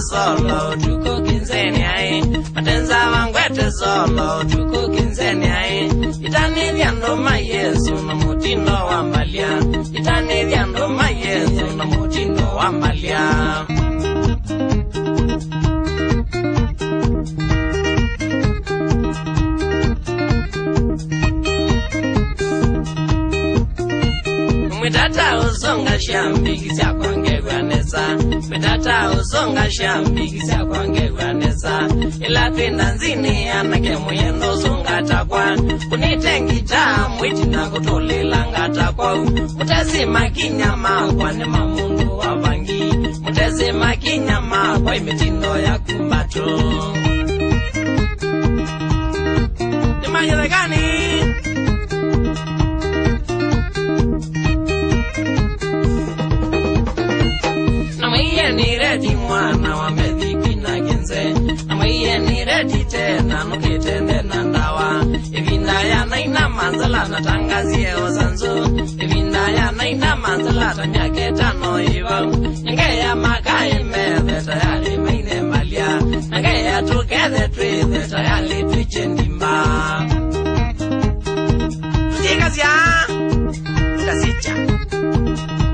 solo tuko kinzeni ai matenza wangwete solo tuko kinzeni ai itani vyando mayesu na mutindo wa mbalia itani vyando mayesu na mutindo wa mbalia Mitata usonga shambi kisha kwangegwa nesa Mitata usonga shambi kisha kwangegwa nesa Ila twinda nzini anake muyendo usonga takwa Kunitengi tamu iti na kutolila ngatakwa Mutezima kinyama kwa ni mamundu wa vangi Mutezima kinyama kwa imitindo ya kumbatu Ni majelekani ni redi mwana wa medhiki na genze Namaiye ni redi tena nukitende na ndawa Ivinda ya naina manzala na tangazie ozanzu Ivinda ya naina manzala tanyake tano iwa Nge ya makae mebe tayari maine malia Nge ya tukethe twithe tayari tuichendimba Tukikazia Tukazicha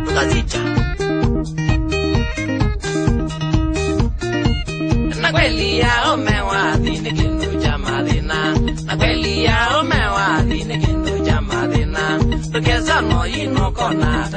Tukazicha Kweli ya umewadhi ni kindu cha madhina Na kweli ya umewadhi ni kindu cha madhina Tukezano inokona